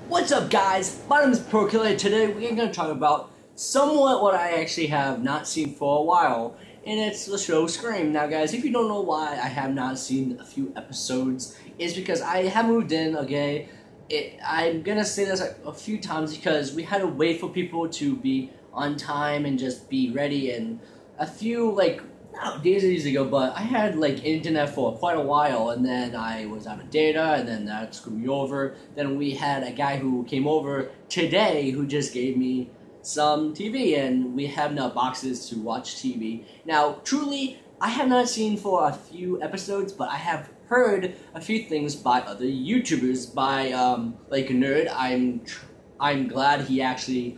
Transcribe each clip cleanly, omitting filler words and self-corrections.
What's up, guys? My name is ProKiller. Today we're going to talk about somewhat what I actually have not seen for a while, and it's the show Scream. Now, guys, if you don't know why I have not seen a few episodes, it's because I have moved in, okay? I'm going to say this a few times because we had to wait for people to be on time and just be ready, and a few, days ago, but I had internet for quite a while, and then I was out of data, and then that screwed me over. Then we had a guy who came over today who just gave me some TV, and we have now boxes to watch TV. Now, truly, I have not seen for a few episodes, but I have heard a few things by other YouTubers, by Nerd. I'm glad he actually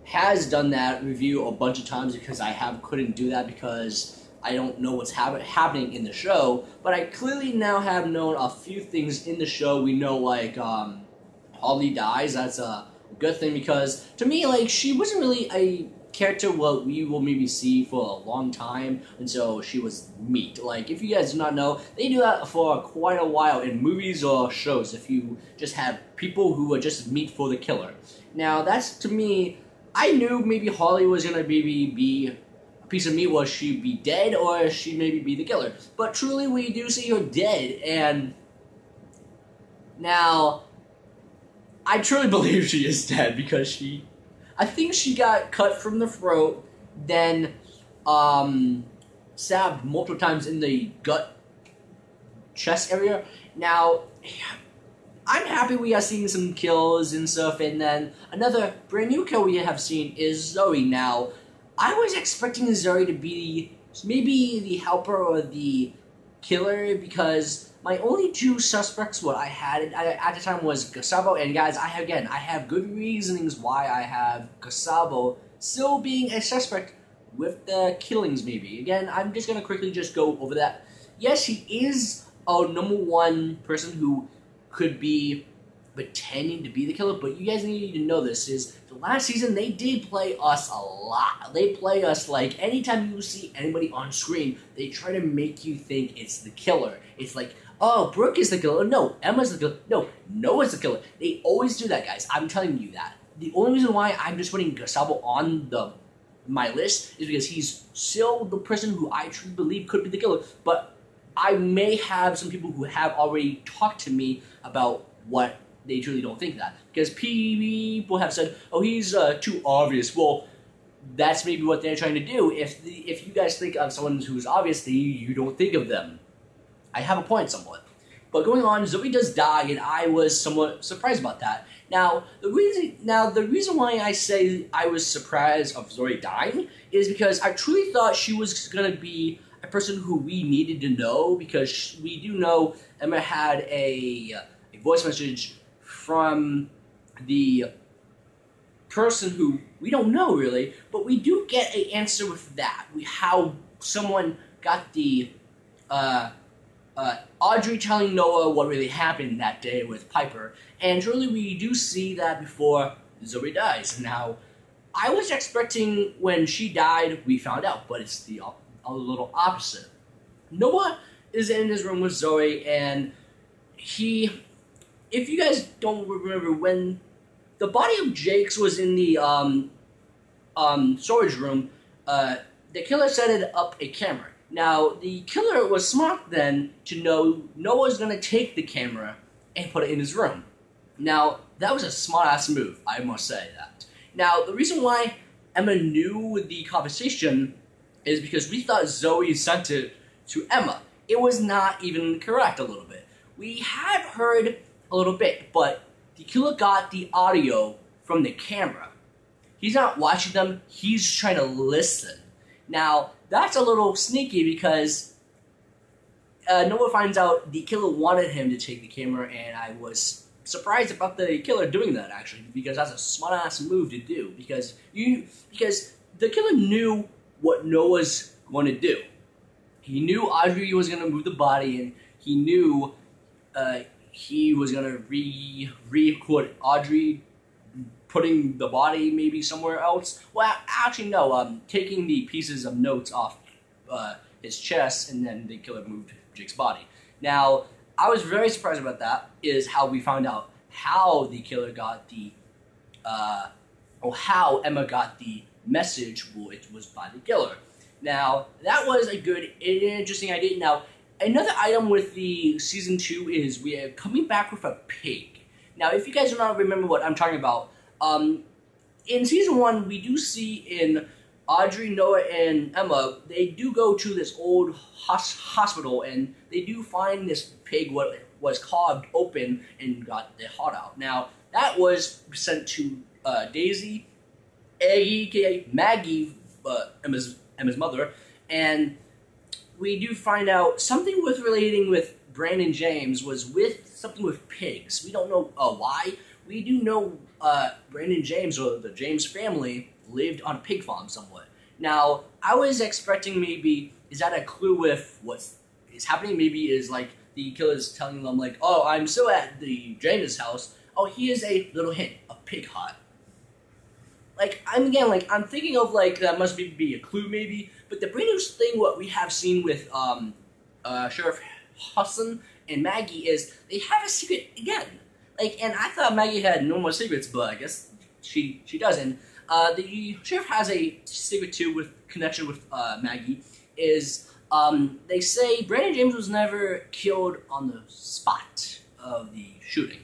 has done that review a bunch of times because I couldn't do that because I don't know what's happening in the show, but I clearly now have known a few things in the show. We know, Holly dies. That's a good thing because, to me, she wasn't really a character what we will maybe see for a long time until she was meat. If you guys do not know, they do that for quite a while in movies or shows, if you just have people who are just meat for the killer. Now, that's, to me, I knew maybe Holly was going to be piece of meat, was she be dead or she maybe be the killer, but truly we do see her dead. And now I truly believe she is dead because I think she got cut from the throat, then stabbed multiple times in the gut chest area. Now I'm happy we are seeing some kills and stuff, and then another brand new kill we have seen is Zoe. Now I was expecting Zoe to be maybe the helper or the killer because my only two suspects what I had at the time was Gustavo, and guys, I have good reasonings why I have Gustavo still being a suspect with the killings maybe. Again, I'm just going to quickly just go over that. Yes, he is a #1 person who could be pretending to be the killer, but you guys need to know this is the last season they did play us a lot. They play us anytime you see anybody on screen, they try to make you think it's the killer. It's oh, Brooke is the killer. No, Emma's the killer. No, Noah's the killer. They always do that, guys. I'm telling you that. The only reason why I'm just putting Gustavo on my list is because he's still the person who I truly believe could be the killer, but I may have some people who have already talked to me about what they truly don't think that. Because people have said, oh, he's too obvious. Well, that's maybe what they're trying to do. If you guys think of someone who's obvious, you don't think of them. I have a point somewhat. But going on, Zoe does die, and I was somewhat surprised about that. Now, the reason why I say I was surprised of Zoe dying is because I truly thought she was going to be a person who we needed to know, because we do know Emma had a voice message from the person who we don't know really, but we do get an answer with that. How someone got the Audrey telling Noah what really happened that day with Piper, and truly we do see that before Zoe dies. Now, I was expecting when she died we found out, but it's a little opposite. Noah is in his room with Zoe, and if you guys don't remember, when the body of Jakes was in the storage room, the killer set up a camera. Now, the killer was smart then to know Noah's going to take the camera and put it in his room. Now, that was a smart-ass move, I must say that. Now, the reason why Emma knew the conversation is because we thought Zoe sent it to Emma. It was not even correct a little bit. We have heard a little bit, but the killer got the audio from the camera. He's not watching them, he's trying to listen. Now, that's a little sneaky because Noah finds out the killer wanted him to take the camera, and I was surprised about the killer doing that, actually, because that's a smart-ass move to do, because the killer knew what Noah's going to do. He knew Audrey was going to move the body, and he knew he was going to re-record Audrey putting the body maybe somewhere else. Well, actually, no, taking the pieces of notes off his chest, and then the killer moved Jake's body. Now, I was very surprised about that, is how we found out how the killer got the, or how Emma got the message, well, it was by the killer. Now, that was a good and interesting idea. Now, another item with the season 2 is we are coming back with a pig. Now, if you guys do not remember what I'm talking about, in season 1, we do see in Audrey, Noah, and Emma, they do go to this old hospital, and they do find this pig what was carved open and got their heart out. Now, that was sent to Daisy, aka Maggie, Emma's mother, and we do find out something with relating with Brandon James was with something with pigs. We don't know why. We do know Brandon James, or the James family, lived on a pig farm somewhat. Now, I was expecting maybe, is that a clue with what is happening? Maybe is like the killer's telling them like, oh, I'm still at the James house. Oh, here's a little hint, a pig hut. Like, I'm thinking of like, that must be a clue maybe, but the brand new thing what we have seen with Sheriff Hudson and Maggie is they have a secret again. Like, and I thought Maggie had no more secrets, but I guess she doesn't. The sheriff has a secret too with connection with Maggie. Is they say Brandon James was never killed on the spot of the shooting.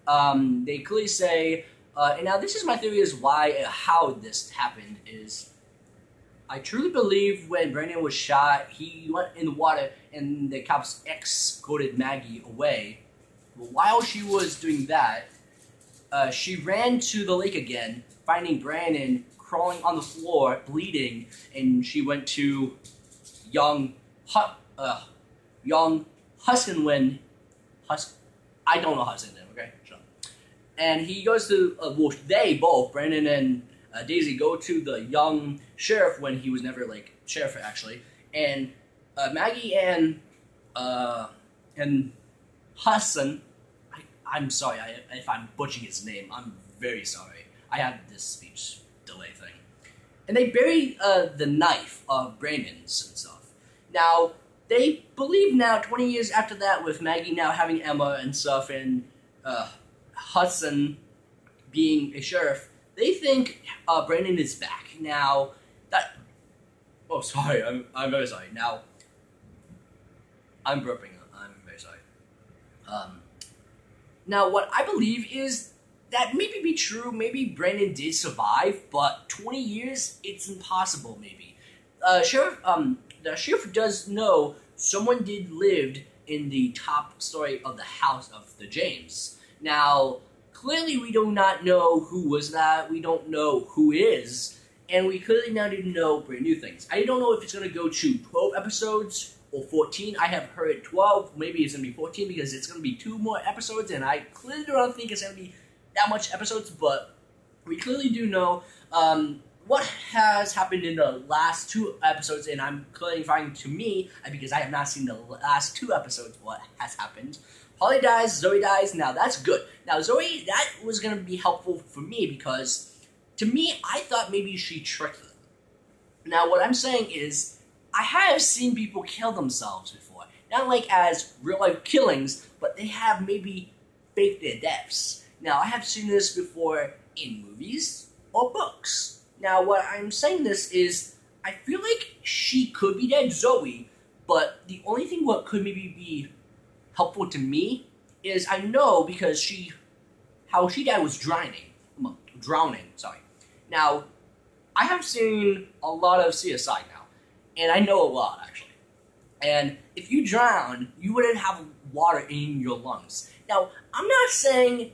They clearly say, and now this is my theory is why how this happened is. I truly believe when Brandon was shot, he went in the water and the cops escorted Maggie away. Well, while she was doing that, she ran to the lake again, finding Brandon crawling on the floor, bleeding, and she went to young Huskin when I don't know Huskin name, okay? Shut up. And he goes to well, they both, Brandon and Daisy, go to the young sheriff when he was never like sheriff actually, and Maggie and Hudson. I'm sorry if I'm butchering his name. I'm very sorry. I have this speech delay thing. And they bury the knife of Brandon's and stuff. Now, they believe now, 20 years after that, with Maggie now having Emma and stuff, and Hudson being a sheriff, they think Brandon is back. Now, that... Oh, sorry. I'm very sorry. Now, I'm burping. I'm very sorry. Now, what I believe is that maybe be true. Maybe Brandon did survive, but 20 years, it's impossible. Maybe the sheriff does know someone did lived in the top story of the house of the James. Now, clearly, we do not know who was that. We don't know who is, and we clearly now do know brand new things. I don't know if it's going to go to 12 episodes. Or 14. I have heard 12. Maybe it's going to be 14 because it's going to be 2 more episodes, and I clearly don't think it's going to be that much episodes, but we clearly do know what has happened in the last 2 episodes, and I'm clarifying to me, because I have not seen the last 2 episodes, what has happened. Holly dies, Zoe dies, now that's good. Now Zoe, that was going to be helpful for me, because to me, I thought maybe she tricked them. Now what I'm saying is, I have seen people kill themselves before. Not like as real-life killings, but they have maybe faked their deaths. Now, I have seen this before in movies or books. Now, what I'm saying this is, I feel like she could be dead, Zoe, but the only thing what could maybe be helpful to me is I know because how she died was drowning, sorry. Now, I have seen a lot of CSI now. And I know a lot, actually. And if you drown, you wouldn't have water in your lungs. Now, I'm not saying,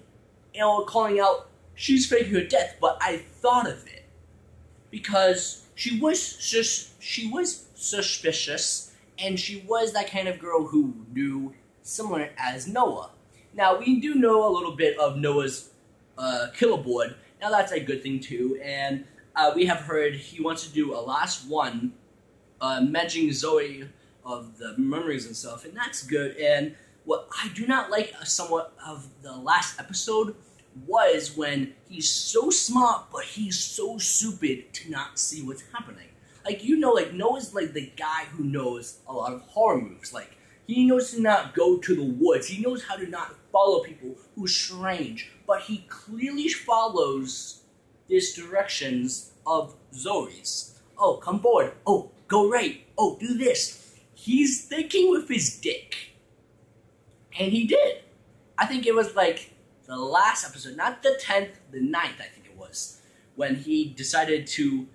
calling out, she's faking her death, but I thought of it. Because she was suspicious, and she was that kind of girl who knew similar as Noah. Now, we do know a little bit of Noah's killer board. Now, that's a good thing, too. And we have heard he wants to do a last one, mentioning Zoe of the memories and stuff, and that's good. And what I do not like somewhat of the last episode was when he's so smart, but he's so stupid to not see what's happening. Like, like Noah's like the guy who knows a lot of horror moves. Like, he knows to not go to the woods. He knows how to not follow people who's strange, but he clearly follows these directions of Zoe's. Oh, come forward. Oh, go right. Oh, do this. He's thinking with his dick. And he did. I think it was like the last episode, not the 10th, the 9th, I think it was, when he decided to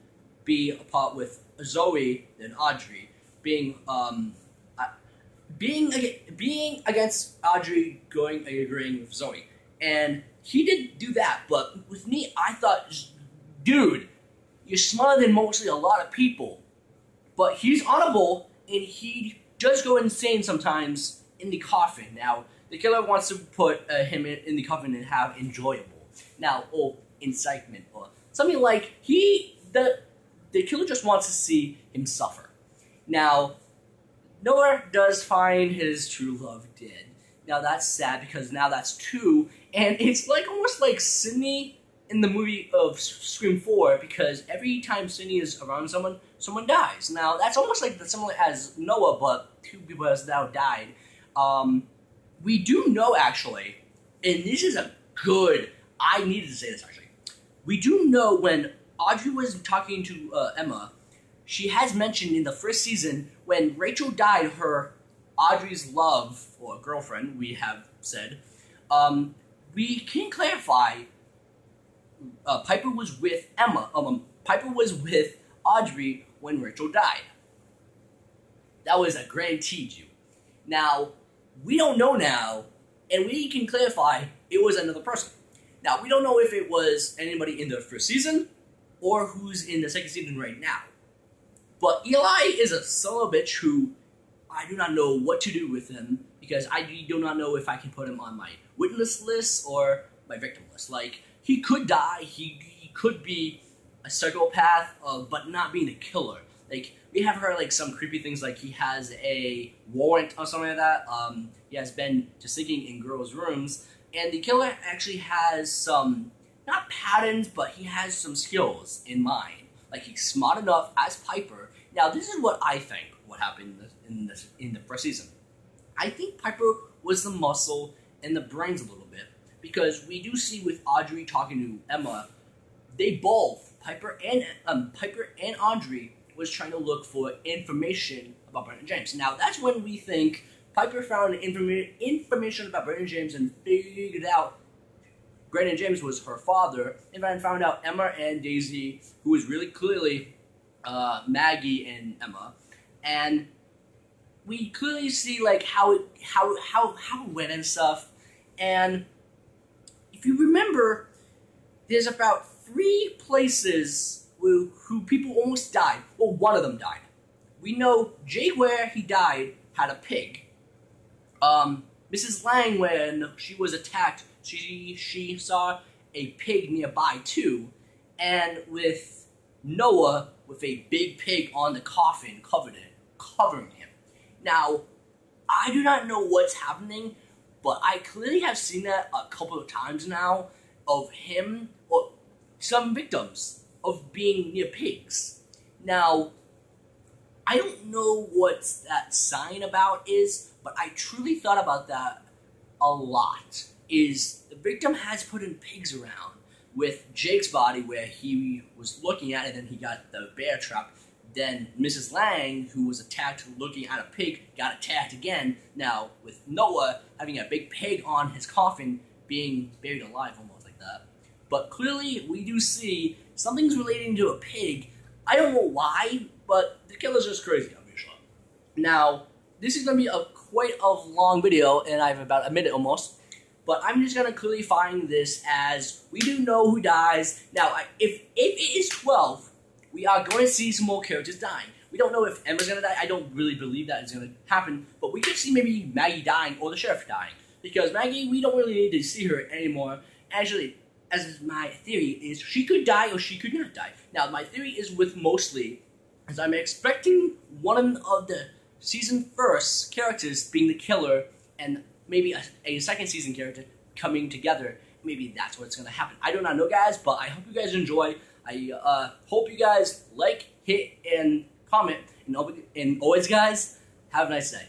be apart with Zoe and Audrey, being against Audrey, agreeing with Zoe. And he did do that, but with me, I thought, dude, you're smarter than mostly a lot of people. But he's honorable, and he does go insane sometimes in the coffin. Now, the killer wants to put him in the coffin and have enjoyable. Now, or incitement, or something like the killer just wants to see him suffer. Now, Noah does find his true love dead. Now that's sad because now that's 2, and it's like almost like Sydney in the movie of Scream 4, because every time Sydney is around someone dies. Now that's almost like similar as Noah, but 2 people has now died. We do know actually, and this is a good, I needed to say this actually. We do know when Audrey was talking to Emma, she has mentioned in the first season when Rachel died, Audrey's love, or girlfriend, we have said, we can clarify Piper was with Piper was with Audrey when Rachel died. That was a guaranteed you. Now, we don't know now, and we can clarify it was another person. Now, we don't know if it was anybody in the first season, or who's in the second season right now. But Eli is a son of a bitch who I do not know what to do with him, because I do not know if I can put him on my witness list or my victim list. Like, he could die, he could be a psychopath, but not being a killer. Like, we have heard like some creepy things like he has a warrant or something like that. He has been just sneaking in girls' rooms, and the killer actually has some, not patterns, but he has some skills in mind. Like, he's smart enough as Piper. Now, this is what I think what happened in the first season. I think Piper was the muscle and the brains a little bit, because we do see with Audrey talking to Emma, they both, Piper and Audrey, was trying to look for information about Brendan James. Now, that's when we think Piper found information about Brendan James and figured out Brendan James was her father, and then found out Emma and Daisy, who was really clearly Maggie and Emma, and we clearly see like how it went and stuff. And if you remember, there's about 3 places who people almost died. Well, one of them died. We know Jake, where he died, had a pig. Mrs. Lang, when she was attacked, she saw a pig nearby too. And with Noah, with a big pig on the coffin, covering him. Now, I do not know what's happening, but I clearly have seen that a couple of times now, of him, or some victims, of being near pigs. Now, I don't know what that sign about is, but I truly thought about that a lot. Is the victim has put in pigs around with Jake's body where he was looking at it, and then he got the bear trap. Then Mrs. Lang, who was attacked looking at a pig, got attacked again. Now, with Noah having a big pig on his coffin, being buried alive almost like that. But clearly, we do see something's relating to a pig. I don't know why, but the killer's just crazy, obviously. Now, this is going to be quite a long video, and I have about a minute almost. But I'm just going to clearly find this as, we do know who dies. Now, if it is 12, we are going to see some more characters dying. We don't know if Emma's going to die. I don't really believe that is going to happen. But we could see maybe Maggie dying or the sheriff dying. Because Maggie, we don't really need to see her anymore. Actually, as my theory is, she could die or she could not die. Now, my theory is with mostly, as I'm expecting one of the season first characters being the killer, and maybe a second season character coming together. Maybe that's what's going to happen. I do not know, guys, but I hope you guys enjoy. I hope you guys like, hit, and comment. And always, guys, have a nice day.